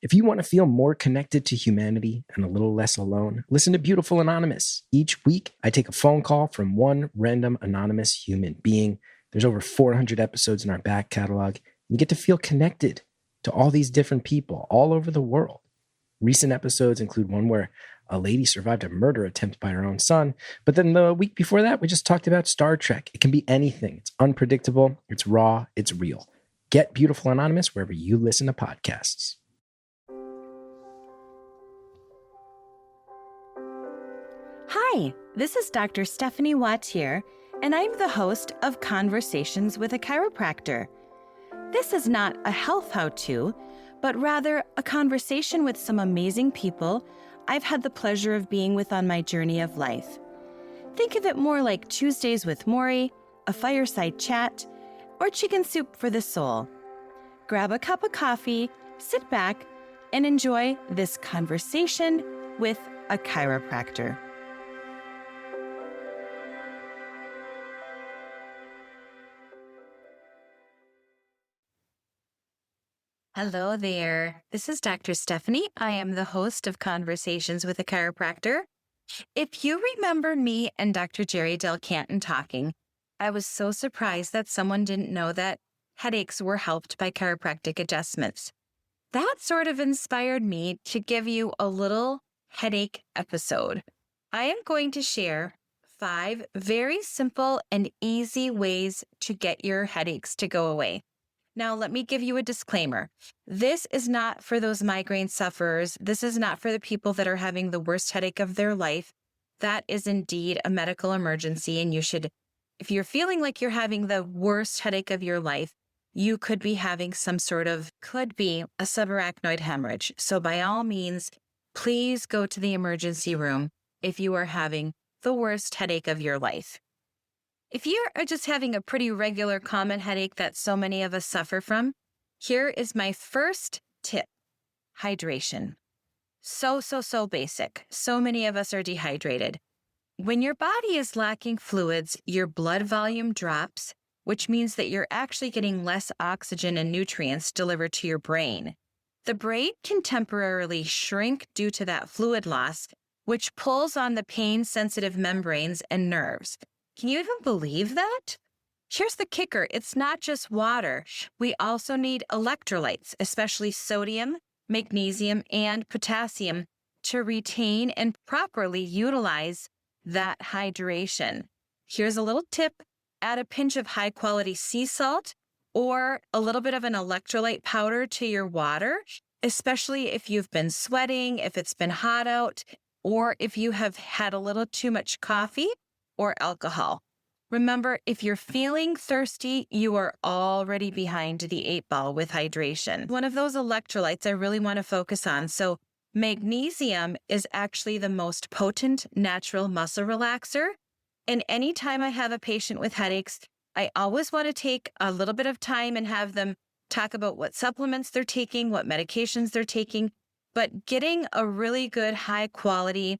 If you want to feel more connected to humanity and a little less alone, listen to Beautiful Anonymous. Each week, I take a phone call from one random anonymous human being. There's over 400 episodes in our back catalog. You get to feel connected to all these different people all over the world. Recent episodes include one where a lady survived a murder attempt by her own son. But then the week before that, we just talked about Star Trek. It can be anything. It's unpredictable. It's raw. It's real. Get Beautiful Anonymous wherever you listen to podcasts. Hi, this is Dr. Stephanie Wautier, and I'm the host of Conversations with a Chiropractor. This is not a health how-to, but rather a conversation with some amazing people I've had the pleasure of being with on my journey of life. Think of it more like Tuesdays with Maury, a fireside chat, or chicken soup for the soul. Grab a cup of coffee, sit back, and enjoy this conversation with a chiropractor. Hello there. This is Dr. Stephanie. I am the host of Conversations with a Chiropractor. If you remember me and Dr. Jerry Del Canton talking, I was so surprised that someone didn't know that headaches were helped by chiropractic adjustments. That sort of inspired me to give you a little headache episode. I am going to share 5 very simple and easy ways to get your headaches to go away. Now, let me give you a disclaimer. This is not for those migraine sufferers. This is not for the people that are having the worst headache of their life. That is indeed a medical emergency, and you should, if you're feeling like you're having the worst headache of your life, you could be having could be a subarachnoid hemorrhage. So by all means, please go to the emergency room if you are having the worst headache of your life. If you are just having a pretty regular common headache that so many of us suffer from, here is my first tip: hydration. So basic. So many of us are dehydrated. When your body is lacking fluids, your blood volume drops, which means that you're actually getting less oxygen and nutrients delivered to your brain. The brain can temporarily shrink due to that fluid loss, which pulls on the pain-sensitive membranes and nerves. Can you even believe that? Here's the kicker. It's not just water. We also need electrolytes, especially sodium, magnesium, and potassium, to retain and properly utilize that hydration. Here's a little tip. Add a pinch of high-quality sea salt or a little bit of an electrolyte powder to your water, especially if you've been sweating, if it's been hot out, or if you have had a little too much coffee or alcohol. Remember, if you're feeling thirsty, you are already behind the 8 ball with hydration. One of those electrolytes I really want to focus on. So magnesium is actually the most potent natural muscle relaxer. And anytime I have a patient with headaches, I always want to take a little bit of time and have them talk about what supplements they're taking, what medications they're taking, but getting a really good high quality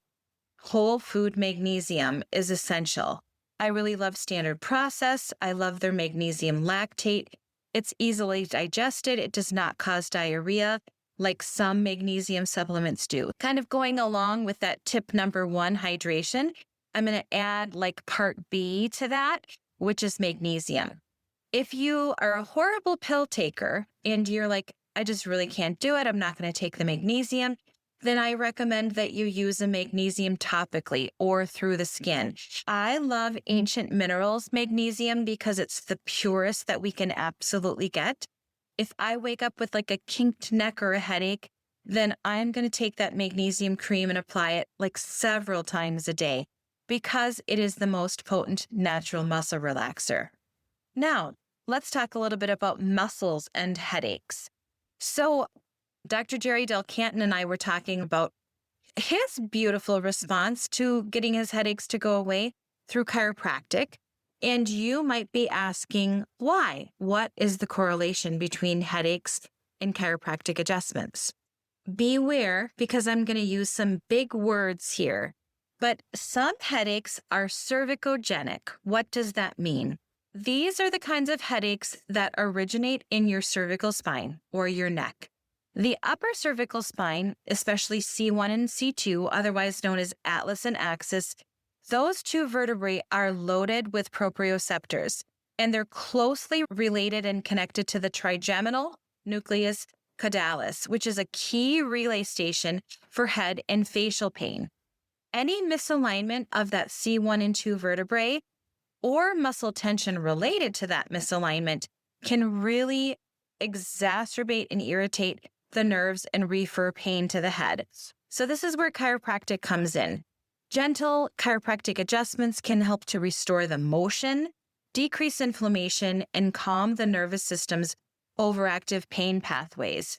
whole food magnesium is essential. I really love Standard Process. I love their magnesium lactate. It's easily digested. It does not cause diarrhea like some magnesium supplements do. Kind of going along with that tip number 1, hydration, I'm going to add like part B to that, which is magnesium. If you are a horrible pill taker and you're like, I just really can't do it, I'm not going to take the magnesium, then I recommend that you use a magnesium topically or through the skin. I love Ancient Minerals magnesium because it's the purest that we can absolutely get. If I wake up with like a kinked neck or a headache, then I'm going to take that magnesium cream and apply it like several times a day because it is the most potent natural muscle relaxer. Now, let's talk a little bit about muscles and headaches. So Dr. Jerry Del Canton and I were talking about his beautiful response to getting his headaches to go away through chiropractic. And you might be asking, why? What is the correlation between headaches and chiropractic adjustments? Beware, because I'm going to use some big words here. But some headaches are cervicogenic. What does that mean? These are the kinds of headaches that originate in your cervical spine or your neck. The upper cervical spine, especially C1 and C2, otherwise known as atlas and axis, those two vertebrae are loaded with proprioceptors, and they're closely related and connected to the trigeminal nucleus caudalis, which is a key relay station for head and facial pain. Any misalignment of that C1 and 2 vertebrae or muscle tension related to that misalignment can really exacerbate and irritate the nerves and refer pain to the head. So this is where chiropractic comes in. Gentle chiropractic adjustments can help to restore the motion, decrease inflammation, and calm the nervous system's overactive pain pathways.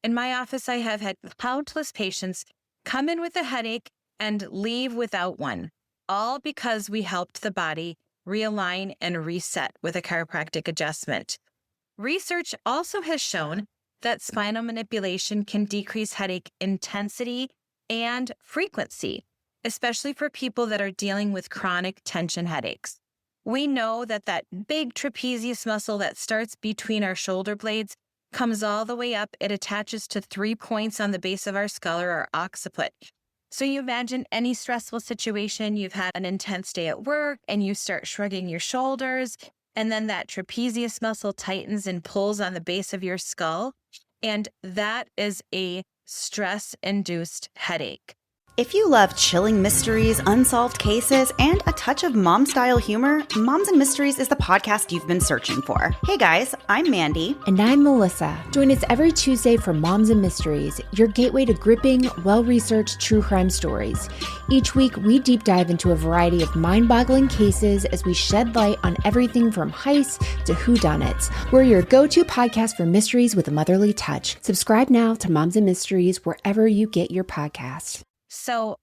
In my office, I have had countless patients come in with a headache and leave without one, all because we helped the body realign and reset with a chiropractic adjustment. Research also has shown that spinal manipulation can decrease headache intensity and frequency, especially for people that are dealing with chronic tension headaches. We know that that big trapezius muscle that starts between our shoulder blades comes all the way up. It attaches to 3 points on the base of our skull or our occiput. So you imagine any stressful situation, you've had an intense day at work and you start shrugging your shoulders, and then that trapezius muscle tightens and pulls on the base of your skull. And that is a stress-induced headache. If you love chilling mysteries, unsolved cases, and a touch of mom-style humor, Moms and Mysteries is the podcast you've been searching for. Hey guys, I'm Mandy. And I'm Melissa. Join us every Tuesday for Moms and Mysteries, your gateway to gripping, well-researched true crime stories. Each week, we deep dive into a variety of mind-boggling cases as we shed light on everything from heists to whodunits. We're your go-to podcast for mysteries with a motherly touch. Subscribe now to Moms and Mysteries wherever you get your podcasts. So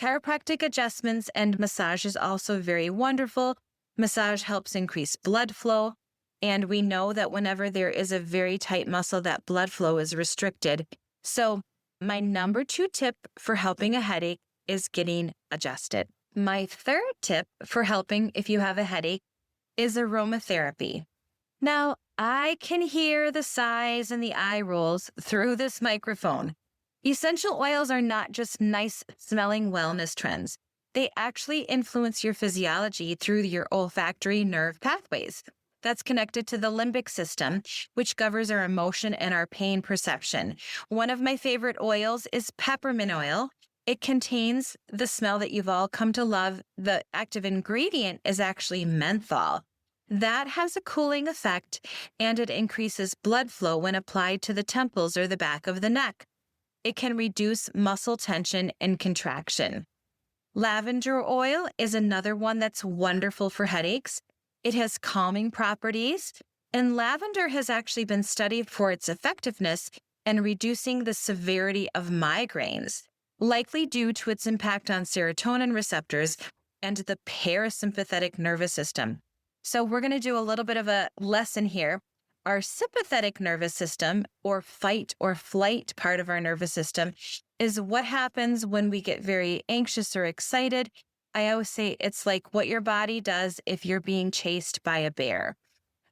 chiropractic adjustments and massage is also very wonderful. Massage helps increase blood flow. And we know that whenever there is a very tight muscle, that blood flow is restricted. So my number 2 tip for helping a headache is getting adjusted. My third tip for helping if you have a headache is aromatherapy. Now, I can hear the sighs and the eye rolls through this microphone. Essential oils are not just nice-smelling wellness trends. They actually influence your physiology through your olfactory nerve pathways. That's connected to the limbic system, which governs our emotion and our pain perception. One of my favorite oils is peppermint oil. It contains the smell that you've all come to love. The active ingredient is actually menthol. That has a cooling effect, and it increases blood flow when applied to the temples or the back of the neck. It can reduce muscle tension and contraction. Lavender oil is another one that's wonderful for headaches. It has calming properties, and lavender has actually been studied for its effectiveness in reducing the severity of migraines, likely due to its impact on serotonin receptors and the parasympathetic nervous system. So we're going to do a little bit of a lesson here. Our sympathetic nervous system, or fight or flight part of our nervous system, is what happens when we get very anxious or excited. I always say it's like what your body does if you're being chased by a bear.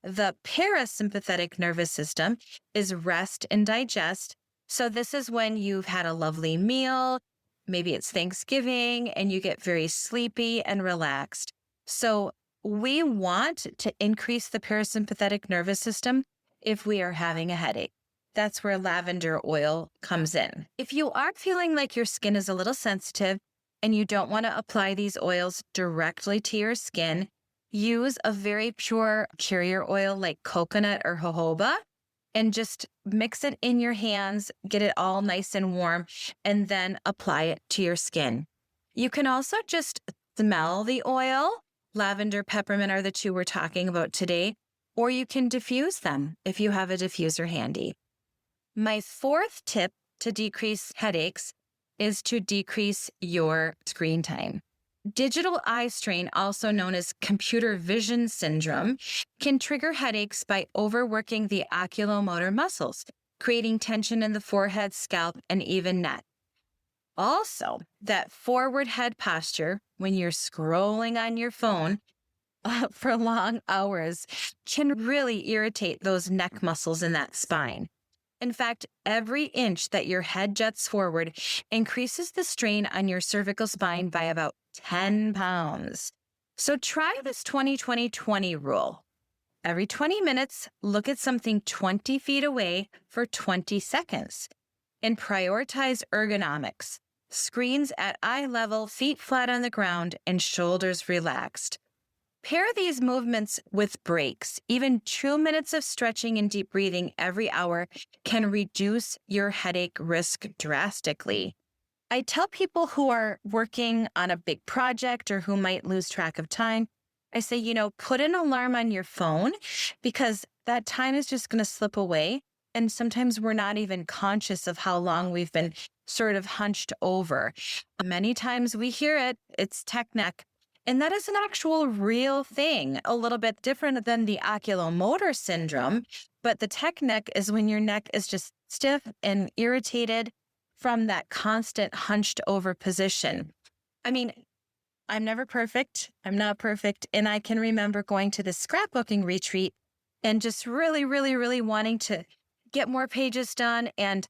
The parasympathetic nervous system is rest and digest. So this is when you've had a lovely meal, maybe it's Thanksgiving, and you get very sleepy and relaxed. So we want to increase the parasympathetic nervous system if we are having a headache. That's where lavender oil comes in. If you are feeling like your skin is a little sensitive and you don't want to apply these oils directly to your skin, use a very pure carrier oil like coconut or jojoba and just mix it in your hands, get it all nice and warm, and then apply it to your skin. You can also just smell the oil. Lavender, peppermint are the 2 we're talking about today, or you can diffuse them if you have a diffuser handy. My 4th tip to decrease headaches is to decrease your screen time. Digital eye strain, also known as computer vision syndrome, can trigger headaches by overworking the oculomotor muscles, creating tension in the forehead, scalp, and even neck. Also, that forward head posture when you're scrolling on your phone for long hours can really irritate those neck muscles in that spine. In fact, every inch that your head juts forward increases the strain on your cervical spine by about 10 pounds. So try this 20-20-20 rule. Every 20 minutes, look at something 20 feet away for 20 seconds and prioritize ergonomics. Screens at eye level, feet flat on the ground, and shoulders relaxed. Pair these movements with breaks. Even 2 minutes of stretching and deep breathing every hour can reduce your headache risk drastically. I tell people who are working on a big project or who might lose track of time, I say, put an alarm on your phone because that time is just going to slip away. And sometimes we're not even conscious of how long we've been sort of hunched over. Many times we hear it, it's tech neck. And that is an actual real thing, a little bit different than the oculomotor syndrome. But the tech neck is when your neck is just stiff and irritated from that constant hunched over position. I mean, I'm never perfect. I'm not perfect. And I can remember going to the scrapbooking retreat and just really, really, really wanting to get more pages done. And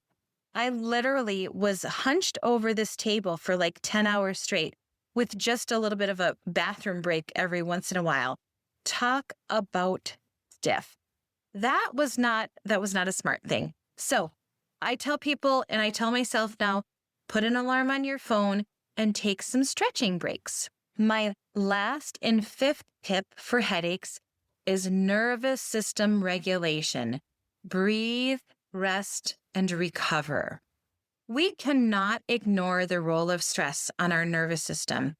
I literally was hunched over this table for like 10 hours straight with just a little bit of a bathroom break every once in a while. Talk about stiff. That was not a smart thing. So I tell people, and I tell myself now, put an alarm on your phone and take some stretching breaks. My last and fifth tip for headaches is nervous system regulation. Breathe, rest, and recover. We cannot ignore the role of stress on our nervous system.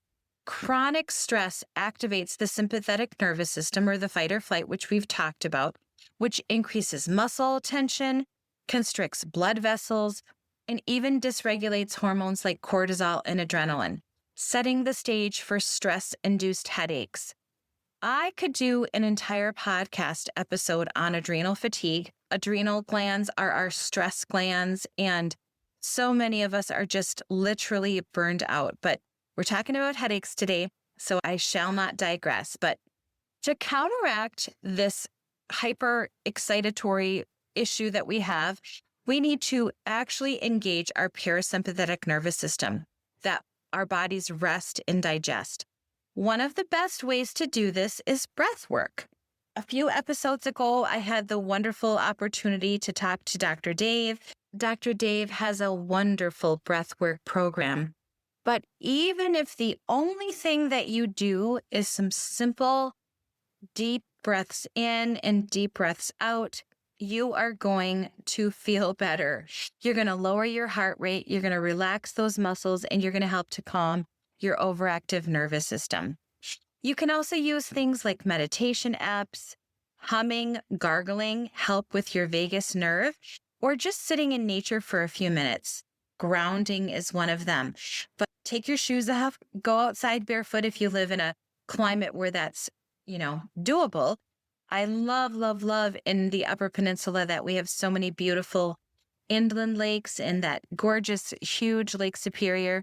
Chronic stress activates the sympathetic nervous system, or the fight or flight, which we've talked about, which increases muscle tension, constricts blood vessels, and even dysregulates hormones like cortisol and adrenaline, setting the stage for stress-induced headaches. I could do an entire podcast episode on adrenal fatigue. Adrenal glands are our stress glands, and so many of us are just literally burned out. But we're talking about headaches today, so I shall not digress. But to counteract this hyper excitatory issue that we have, we need to actually engage our parasympathetic nervous system, that our bodies rest and digest. One of the best ways to do this is breath work. A few episodes ago, I had the wonderful opportunity to talk to Dr. Dave. Dr. Dave has a wonderful breathwork program. But even if the only thing that you do is some simple, deep breaths in and deep breaths out, you are going to feel better. You're going to lower your heart rate, you're going to relax those muscles, and you're going to help to calm your overactive nervous system. You can also use things like meditation apps, humming, gargling, help with your vagus nerve, or just sitting in nature for a few minutes. Grounding is one of them. But take your shoes off, go outside barefoot if you live in a climate where that's, doable. I love in the Upper Peninsula that we have so many beautiful inland lakes and that gorgeous, huge Lake Superior.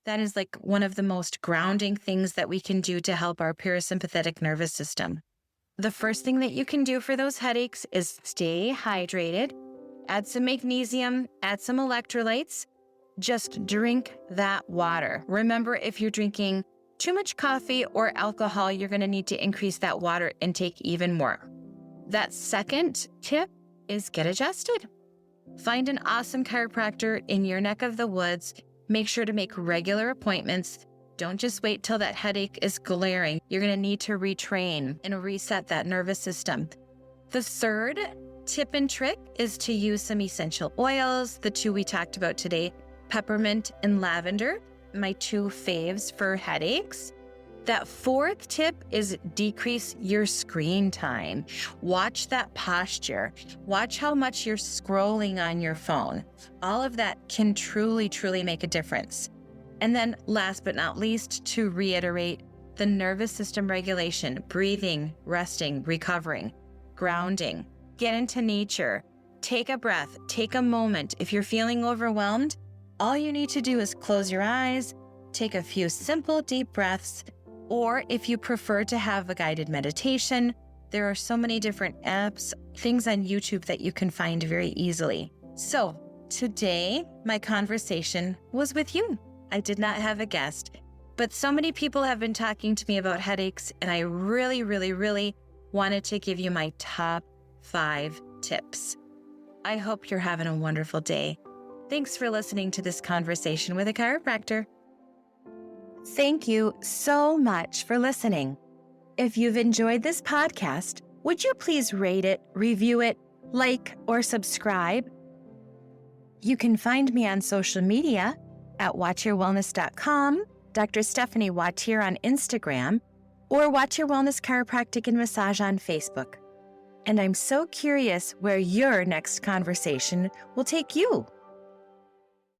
That is like one of the most grounding things that we can do to help our parasympathetic nervous system. The first thing that you can do for those headaches is stay hydrated, add some magnesium, add some electrolytes, just drink that water. Remember, if you're drinking too much coffee or alcohol, you're going to need to increase that water intake even more. That second tip is get adjusted. Find an awesome chiropractor in your neck of the woods. Make sure to make regular appointments. Don't just wait till that headache is glaring. You're going to need to retrain and reset that nervous system. The third tip and trick is to use some essential oils. The two we talked about today, peppermint and lavender, my two faves for headaches. That fourth tip is decrease your screen time. Watch that posture. Watch how much you're scrolling on your phone. All of that can truly, truly make a difference. And then last but not least, to reiterate, the nervous system regulation, breathing, resting, recovering, grounding. Get into nature. Take a breath. Take a moment. If you're feeling overwhelmed, all you need to do is close your eyes, take a few simple deep breaths, or if you prefer to have a guided meditation, there are so many different apps, things on YouTube that you can find very easily. So today, my conversation was with you. I did not have a guest, but so many people have been talking to me about headaches, and I really wanted to give you my top 5 tips. I hope you're having a wonderful day. Thanks for listening to this conversation with a chiropractor. Thank you so much for listening. If you've enjoyed this podcast, would you please rate it, review it, like, or subscribe? You can find me on social media at wautierwellness.com, Dr. Stephanie Wautier on Instagram, or Wautier Wellness Chiropractic and Massage on Facebook. And I'm so curious where your next conversation will take you.